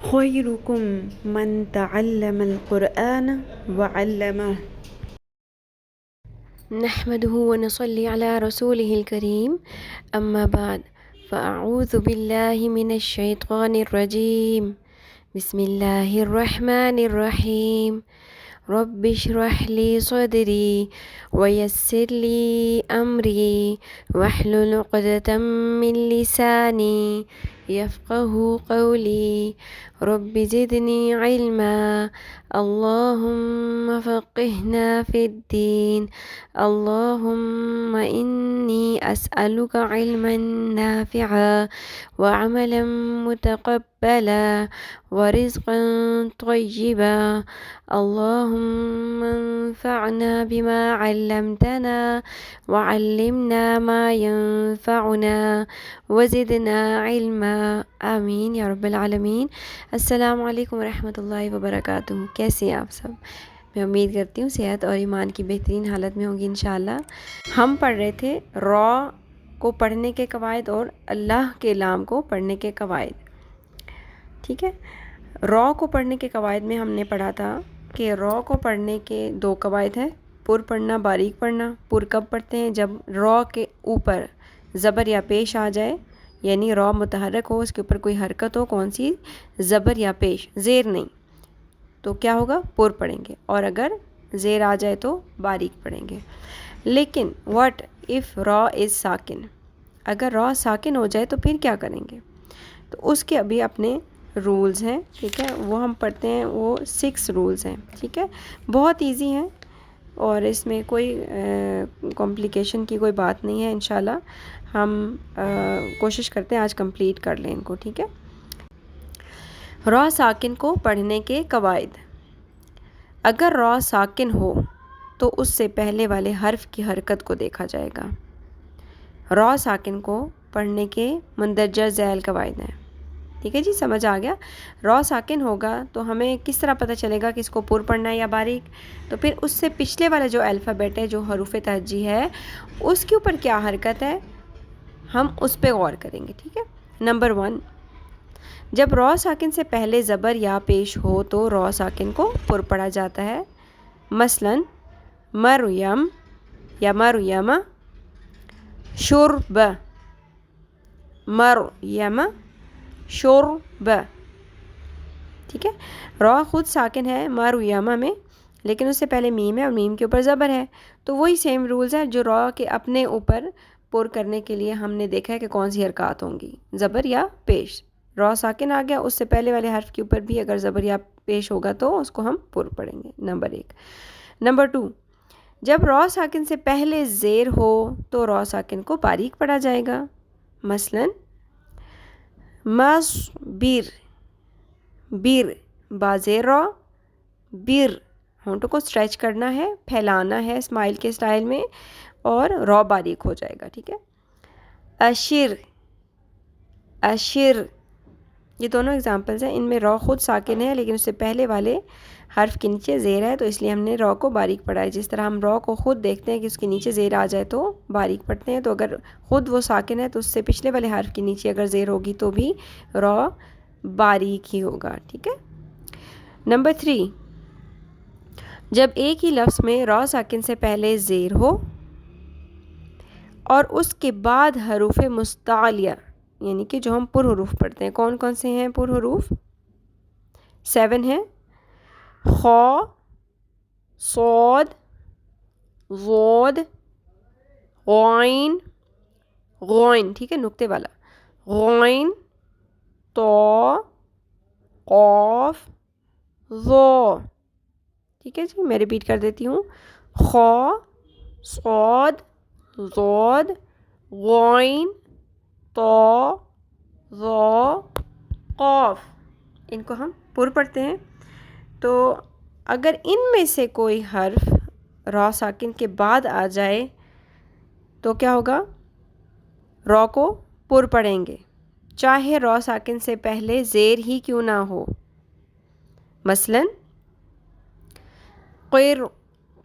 خيركم من تعلم القرآن وعلمه. نحمده ونصلي على رسوله الكريم، أما بعد، فأعوذ بالله من الشيطان الرجيم. بسم الله الرحمن الرحيم. رب اشرح لي صدري ويسر لي أمري واحلل عقدة من لساني يفقه قولي. رب زدني علما. اللهم فقهنا في الدين. اللهم إني أسألك علما نافعا وعملا متقبلا ورزقا طيبا. اللهم انفعنا بما علمتنا وعلمنا ما ينفعنا وزدنا علما، آمین یا رب العالمین۔ السلام علیکم ورحمۃ اللہ وبرکاتہ۔ کیسے ہیں آپ سب؟ میں امید کرتی ہوں صحت اور ایمان کی بہترین حالت میں ہوں گی انشاءاللہ۔ ہم پڑھ رہے تھے را کو پڑھنے کے قواعد اور اللہ کے لام کو پڑھنے کے قواعد، ٹھیک ہے۔ را کو پڑھنے کے قواعد میں ہم نے پڑھا تھا کہ را کو پڑھنے کے دو قواعد ہیں، پر پڑھنا، باریک پڑھنا۔ پر کب پڑھتے ہیں؟ جب را کے اوپر زبر یا پیش آ جائے، یعنی را متحرک ہو، اس کے اوپر کوئی حرکت ہو، کون سی؟ زبر یا پیش، زیر نہیں، تو کیا ہوگا؟ پر پڑھیں گے، اور اگر زیر آ جائے تو باریک پڑھیں گے۔ لیکن واٹ اف را از ساکن، اگر را ساکن ہو جائے تو پھر کیا کریں گے؟ تو اس کے ابھی اپنے رولز ہیں، ٹھیک ہے، وہ ہم پڑھتے ہیں، وہ 6 رولز ہیں، ٹھیک ہے۔ بہت ایزی ہیں اور اس میں کوئی کمپلیکیشن کی کوئی بات نہیں ہے، انشاءاللہ ہم کوشش کرتے ہیں آج کمپلیٹ کر لیں ان کو، ٹھیک ہے۔ را ساکن کو پڑھنے کے قواعد۔ اگر را ساکن ہو تو اس سے پہلے والے حرف کی حرکت کو دیکھا جائے گا۔ را ساکن کو پڑھنے کے مندرجہ ذیل قواعد ہیں، ٹھیک ہے جی، سمجھ آ گیا۔ را ساکن ہوگا تو ہمیں کس طرح پتہ چلے گا کہ اس کو پر پڑھنا ہے یا باریک؟ تو پھر اس سے پچھلے والا جو الفابیٹ ہے، جو حروف ترجیح ہے، اس کے اوپر کیا حرکت ہے، ہم اس پہ غور کریں گے، ٹھیک ہے۔ نمبر 1، جب را ساکن سے پہلے زبر یا پیش ہو تو را ساکن کو پر پڑھا جاتا ہے۔ مثلا مریم یا مریم، شرب، مریم شرب، ٹھیک ہے۔ را خود ساکن ہے مریم میں، لیکن اس سے پہلے میم ہے اور میم کے اوپر زبر ہے، تو وہی سیم رولز ہیں جو را کے اپنے اوپر پر کرنے کے لیے ہم نے دیکھا ہے کہ کون سی حرکات ہوں گی، زبر یا پیش۔ را ساکن آ گیا، اس سے پہلے والے حرف کے اوپر بھی اگر زبر یا پیش ہوگا تو اس کو ہم پر پڑھیں گے، نمبر 1۔ نمبر 2، جب را ساکن سے پہلے زیر ہو تو را ساکن کو باریک پڑھا جائے گا۔ مثلا مصبر، بر، بازیر را، بر، ہونٹوں کو اسٹریچ کرنا ہے، پھیلانا ہے اسمائل کے سٹائل میں، اور را باریک ہو جائے گا، ٹھیک ہے۔ اشر، اشر، یہ دونوں اگزامپلز ہیں، ان میں را خود ساکن ہے لیکن اس سے پہلے والے حرف کے نیچے زیر ہے، تو اس لیے ہم نے را کو باریک پڑھا ہے۔ جس طرح ہم را کو خود دیکھتے ہیں کہ اس کے نیچے زیر آ جائے تو باریک پڑھتے ہیں، تو اگر خود وہ ساکن ہے تو اس سے پچھلے والے حرف کے نیچے اگر زیر ہوگی تو بھی را باریک ہی ہوگا، ٹھیک ہے۔ نمبر 3، جب ایک ہی لفظ میں را ساکن سے پہلے زیر ہو اور اس کے بعد حروف مستعلیہ، یعنی کہ جو ہم پر حروف پڑھتے ہیں، کون کون سے ہیں پر حروف؟ 7 ہیں، خا، صاد، ضاد، غین، غین، ٹھیک ہے، نقطے والا، غین، طا، قاف، ظا، ٹھیک ہے جی، میں ریپیٹ کر دیتی ہوں، خا، صاد، ضاد، غین، طا، ظا، قاف، ان کو ہم پر پڑھتے ہیں۔ تو اگر ان میں سے کوئی حرف را ساکن کے بعد آ جائے تو کیا ہوگا؟ را کو پر پڑھیں گے، چاہے را ساکن سے پہلے زیر ہی کیوں نہ ہو۔ مثلا قر،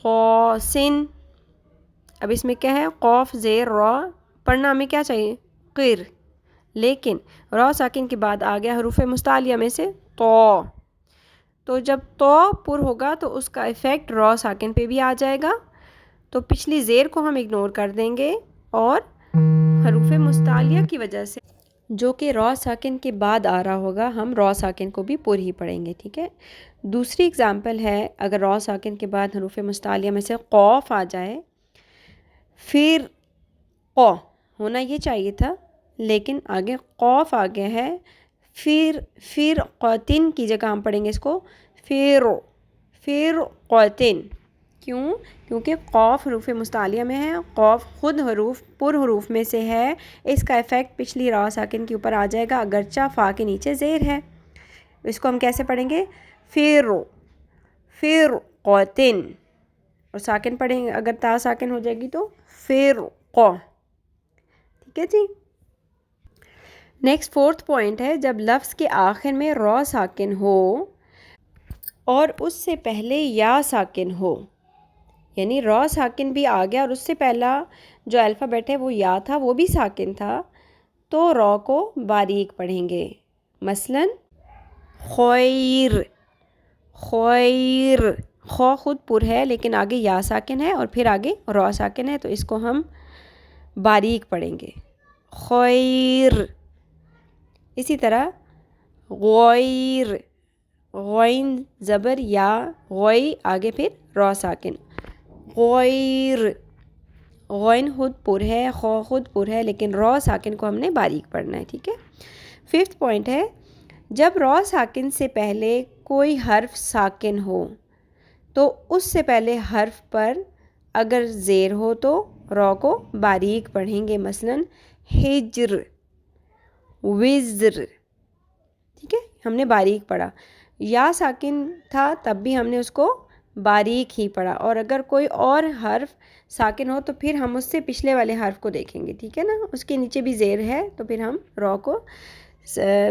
طا، سن، اب اس میں کیا ہے؟ قاف زیر را، پڑھنا ہمیں کیا چاہیے؟ قر، لیکن را ساکن کے بعد آ گیا حروف مستعلیہ میں سے تو جب تو پر ہوگا تو اس کا ایفیکٹ را ساکن پہ بھی آ جائے گا، تو پچھلی زیر کو ہم اگنور کر دیں گے اور حروف مستعلیہ کی وجہ سے جو کہ را ساکن کے بعد آ رہا ہوگا ہم را ساکن کو بھی پر ہی پڑھیں گے، ٹھیک ہے۔ دوسری اگزامپل ہے، اگر را ساکن کے بعد حروف مستعلیہ میں سے قوف آ جائے، پھر قو ہونا یہ چاہیے تھا لیکن آگے قوف آ گیا ہے، پھر قوتن کی جگہ ہم پڑھیں گے اس کو پھر قوتن، کیونکہ قوف حروف مستعلیہ میں ہے، قوف خود پر حروف میں سے ہے، اس کا ایفیکٹ پچھلی را ساکن کے اوپر آ جائے گا اگرچہ فا کے نیچے زیر ہے۔ اس کو ہم کیسے پڑھیں گے؟ پھر قوتن، اور ساکن پڑھیں گے، اگر تا ساکن ہو جائے گی تو پھر قو، ٹھیک ہے جی۔ نیکسٹ فورتھ پوائنٹ ہے، جب لفظ کے آخر میں را ساکن ہو اور اس سے پہلے یا ساکن ہو، یعنی را ساکن بھی آ گیا اور اس سے پہلا جو الفابیٹ ہے وہ یا تھا، وہ بھی ساکن تھا، تو را کو باریک پڑھیں گے۔ مثلا خیر، خو خود پر ہے لیکن آگے یا ساکن ہے اور پھر آگے را ساکن ہے، تو اس کو ہم باریک پڑھیں گے، خیر۔ اسی طرح غیر، غین زبر یا، غوئی آگے پھر را ساکن، غیر، غین خود پر ہے، خو خود پر ہے لیکن را ساکن کو ہم نے باریک پڑھنا ہے، ٹھیک ہے۔ ففتھ پوائنٹ ہے، جب را ساکن سے پہلے کوئی حرف ساکن ہو تو اس سے پہلے حرف پر اگر زیر ہو تو را کو باریک پڑھیں گے، مثلا ہجر، وزر، ٹھیک ہے، ہم نے باریک پڑھا۔ یا ساکن تھا تب بھی ہم نے اس کو باریک ہی پڑھا، اور اگر کوئی اور حرف ساکن ہو تو پھر ہم اس سے پچھلے والے حرف کو دیکھیں گے، ٹھیک ہے نا، اس کے نیچے بھی زیر ہے تو پھر ہم را کو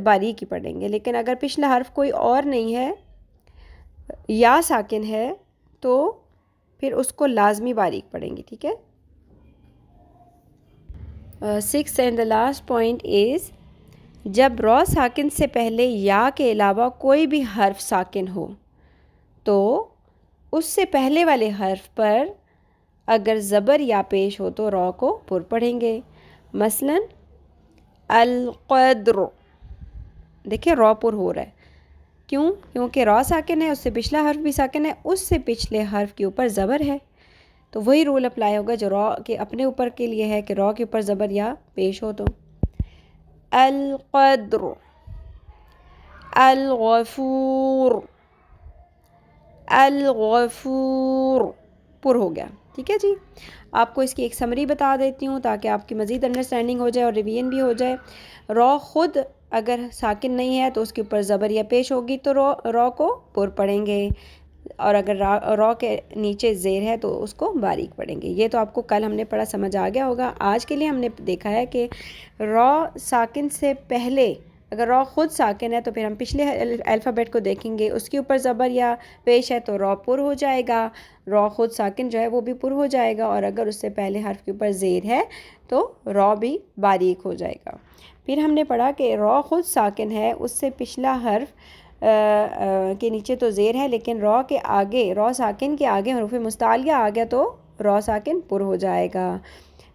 باریک ہی پڑھیں گے، لیکن اگر پچھلا حرف کوئی اور نہیں ہے، یا ساکن ہے، تو پھر اس کو لازمی باریک پڑھیں گے، ٹھیک ہے۔ Six and the last point is, جب را ساکن سے پہلے یا کے علاوہ کوئی بھی حرف ساکن ہو تو اس سے پہلے والے حرف پر اگر زبر یا پیش ہو تو را کو پر پڑھیں گے، مثلا القدر، دیکھیں را پر ہو رہا ہے، کیونکہ را ساکن ہے، اس سے پچھلا حرف بھی ساکن ہے، اس سے پچھلے حرف کے اوپر زبر ہے، تو وہی رول اپلائی ہوگا جو را کے اپنے اوپر کے لیے ہے کہ را کے اوپر زبر یا پیش ہو تو۔ القدر، الغفور، الغفور، پر ہو گیا، ٹھیک ہے جی۔ آپ کو اس کی ایک سمری بتا دیتی ہوں تاکہ آپ کی مزید انڈرسٹینڈنگ ہو جائے اور ریویژن بھی ہو جائے۔ را خود اگر ساکن نہیں ہے تو اس کے اوپر زبر یا پیش ہوگی تو را کو پر پڑھیں گے، اور اگر را کے نیچے زیر ہے تو اس کو باریک پڑھیں گے۔ یہ تو آپ کو کل ہم نے پڑھا سمجھ آ گیا ہوگا۔ آج کے لیے ہم نے دیکھا ہے کہ را ساکن سے پہلے اگر را خود ساکن ہے تو پھر ہم پچھلے الفابیٹ کو دیکھیں گے، اس کے اوپر زبر یا پیش ہے تو را پر ہو جائے گا، را خود ساکن جو ہے وہ بھی پر ہو جائے گا، اور اگر اس سے پہلے حرف کے اوپر زیر ہے تو را بھی باریک ہو جائے گا۔ پھر ہم نے پڑھا کہ را خود ساکن ہے، اس سے پچھلا حرف کے نیچے تو زیر ہے لیکن را کے آگے، را ساکن کے آگے حروف مستعلیہ آ گیا تو را ساکن پر ہو جائے گا۔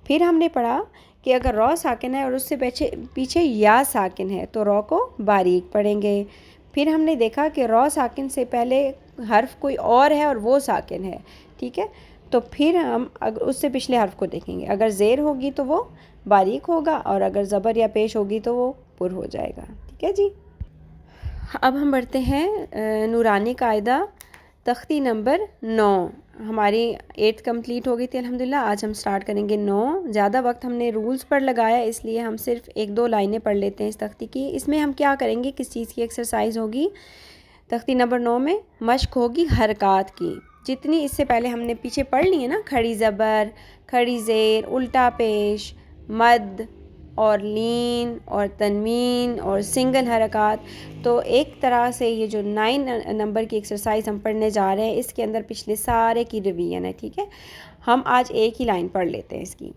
پھر ہم نے پڑھا کہ اگر را ساکن ہے اور اس سے پیچھے یا ساکن ہے تو را کو باریک پڑھیں گے۔ پھر ہم نے دیکھا کہ را ساکن سے پہلے حرف کوئی اور ہے اور وہ ساکن ہے، ٹھیک ہے، تو پھر ہم اس سے پچھلے حرف کو دیکھیں گے، اگر زیر ہوگی تو وہ باریک ہوگا اور اگر زبر یا پیش ہوگی تو وہ پر ہو جائے گا، ٹھیک ہے جی۔ اب ہم بڑھتے ہیں نورانی قاعدہ تختی نمبر 9۔ ہماری 8 کمپلیٹ ہو گئی تھی الحمدللہ، آج ہم سٹارٹ کریں گے 9۔ زیادہ وقت ہم نے رولز پر لگایا اس لیے ہم صرف 1-2 لائنیں پڑھ لیتے ہیں اس تختی کی۔ اس میں ہم کیا کریں گے، کس چیز کی ایکسرسائز ہوگی؟ تختی نمبر 9 میں مشق ہوگی حرکات کی، جتنی اس سے پہلے ہم نے پیچھے پڑھ لی ہے نا، کھڑی زبر، کھڑی زیر، الٹا پیش، مد اور لین اور تنوین اور سنگل حرکات، تو ایک طرح سے یہ جو 9 نمبر کی ایکسرسائز ہم پڑھنے جا رہے ہیں اس کے اندر پچھلے سارے کی ریویژن ہے، ٹھیک ہے۔ ہم آج ایک ہی لائن پڑھ لیتے ہیں اس کی،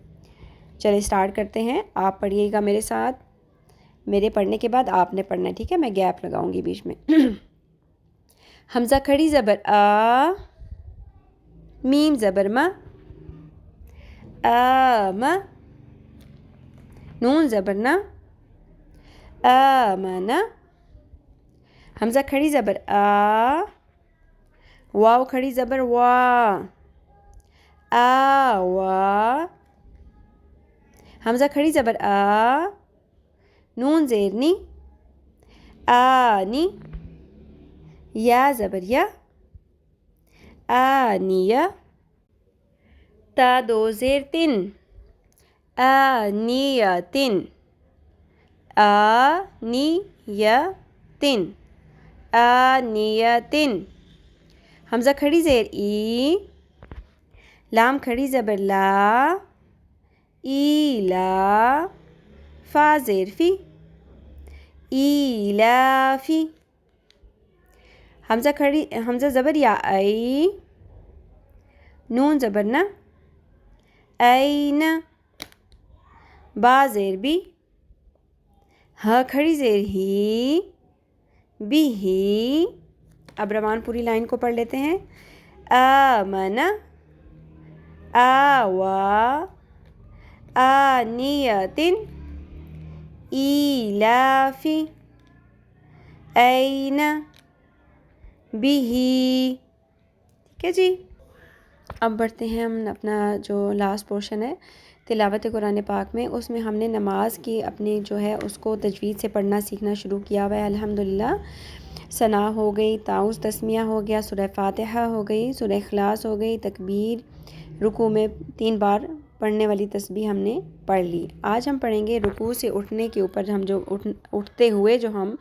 چلے سٹارٹ کرتے ہیں۔ آپ پڑھیے گا میرے ساتھ۔ میرے پڑھنے کے بعد آپ نے پڑھنا ہے، ٹھیک ہے؟ میں گیپ لگاؤں گی بیچ میں. حمزہ کھڑی زبر آ، میم زبر ما، آم، نون زبر نا، آمن. حمزہ کھڑی زبر آ، واو کھڑی زبر وا، آوا. حمزہ کھڑی زبر آ، نون زیر نی، آنی. یا زبر یا، آنیہ. تا دو زیر تن، آنیتن، آنیتن، آنیتن. حمزہ کھڑی زیر ای، لام کھڑی زبر لا، ایلا. فا زیر فی، ایلافی. حمزہ زبر یا ای، نون زبر نا، این. با زیر بی، ہا کھڑی زیر ہی، بھی ہی. اب روان پوری لائن کو پڑھ لیتے ہیں. آمن، آوا، آنیتن، ایلافی، این، بھی. ٹھیک ہے جی. اب بڑھتے ہیں ہم اپنا جو لاسٹ پورشن ہے تلاوت قرآن پاک میں، اس میں ہم نے نماز کی اپنی جو ہے اس کو تجوید سے پڑھنا سیکھنا شروع کیا ہوا ہے الحمدللہ. ثنا ہو گئی، تعوذ تسمیہ ہو گیا، سورہ فاتحہ ہو گئی، سورہ اخلاص ہو گئی، تکبیر، رکوع میں 3 بار پڑھنے والی تسبیح ہم نے پڑھ لی. آج ہم پڑھیں گے رکوع سے اٹھنے کے اوپر ہم جو اٹھتے ہوئے جو ہم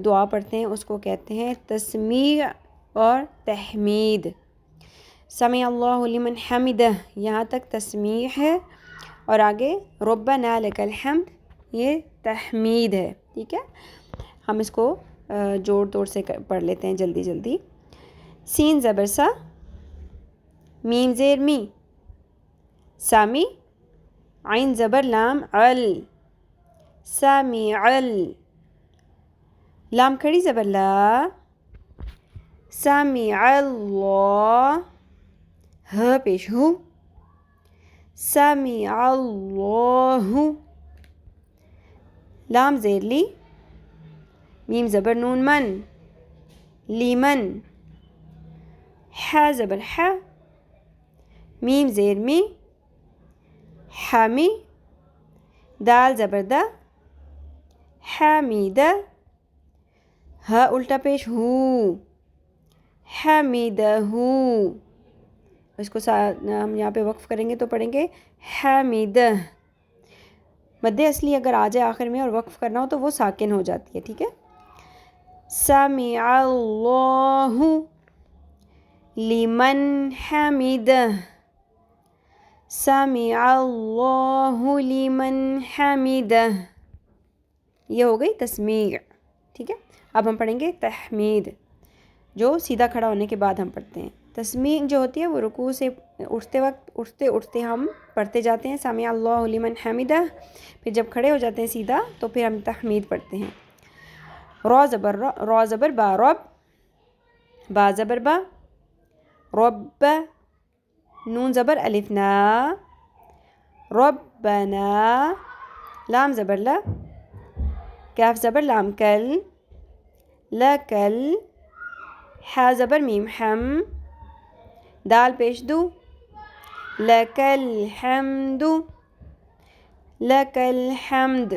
دعا پڑھتے ہیں اس کو کہتے ہیں تسمیع اور تحمید. سمع اللہ لمن حمدہ یہاں تک تسمیع ہے، اور آگے ربنا لک الحمد یہ تحمید ہے. ٹھیک ہے، ہم اس کو جوڑ توڑ سے پڑھ لیتے ہیں جلدی جلدی. سین زبر سا، میم زیر می، سامی. عین زبر لام عل، سامیعل. لام کھڑی زبر لا، سامیع اللہ. ہ پیش ہو، سامیع اللہ. لام زیر لی، میم زبر نون من، لیمن. ح زبر ح، میم زیر می، حمی. دال زبر دا، حمیدہ. ہ الٹا پیش ہو، حمیدہ. اس کو ہم یہاں پہ وقف کریں گے تو پڑھیں گے حمیدہ. مد اصلی اگر آ جائے آخر میں اور وقف کرنا ہو تو وہ ساکن ہو جاتی ہے. ٹھیک ہے. سمع اللہ لمن حمدہ، سمع اللہ لمن حمدہ. یہ ہو گئی تسمیع. ٹھیک ہے. اب ہم پڑھیں گے تحمید، جو سیدھا کھڑا ہونے کے بعد ہم پڑھتے ہیں. تسمیع جو ہوتی ہے وہ رکوع سے اٹھتے اٹھتے ہم پڑھتے جاتے ہیں سمع اللہ لمن حمدہ. پھر جب کھڑے ہو جاتے ہیں سیدھا تو پھر ہم تحمید پڑھتے ہیں. را زبر با، رب. با زبر با، رب. نون زبر الف نا، ربنا. لام زبر لا، کاف زبر لام کل، لکل. ح زبر میم حم، دال پیش دو، لکل حمد، لکل حمد.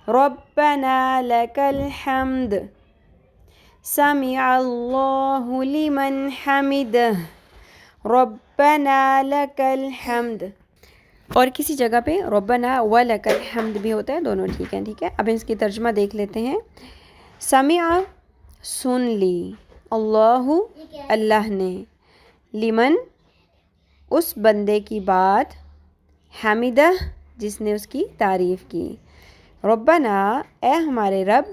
ربنا لکل حمد، سمع اللہ لمن حمدہ، ربنا لکل حمد. اور کسی جگہ پہ ربنا ولک الحمد بھی ہوتا ہے، دونوں ٹھیک ہیں. ٹھیک ہے. اب اس کی ترجمہ دیکھ لیتے ہیں. سمع سن لی، اللہ اللہ نے، لمن اس بندے کی بات، حمدہ جس نے اس کی تعریف کی. ربنا اے ہمارے رب،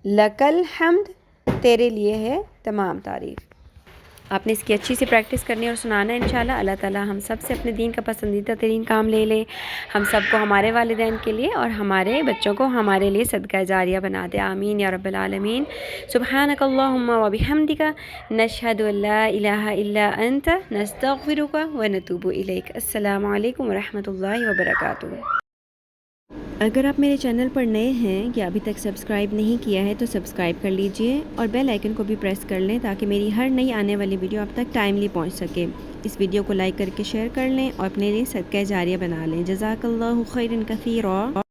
لک الحمد تیرے لیے ہے تمام تعریف. آپ نے اس کی اچھی سی پریکٹس کرنی ہے اور سنانا ہے انشاءاللہ۔ اللہ تعالیٰ ہم سب سے اپنے دین کا پسندیدہ ترین کام لے لے، ہم سب کو ہمارے والدین کے لیے اور ہمارے بچوں کو ہمارے لیے صدقہ جاریہ بنا دے، آمین یا رب العالمین۔ سبحانک اللہم و بحمدک، نشہد ان لا الہ الا انت، نستغفرک و نتوب الیک۔ السلام علیکم ورحمۃ اللہ وبرکاتہ۔ اگر آپ میرے چینل پر نئے ہیں یا ابھی تک سبسکرائب نہیں کیا ہے تو سبسکرائب کر لیجئے اور بیل آئیکن کو بھی پریس کر لیں تاکہ میری ہر نئی آنے والی ویڈیو آپ تک ٹائملی پہنچ سکے۔ اس ویڈیو کو لائک کر کے شیئر کر لیں اور اپنے لیے صدقہ جاریہ بنا لیں۔ جزاک اللہ خیرا کثیرا۔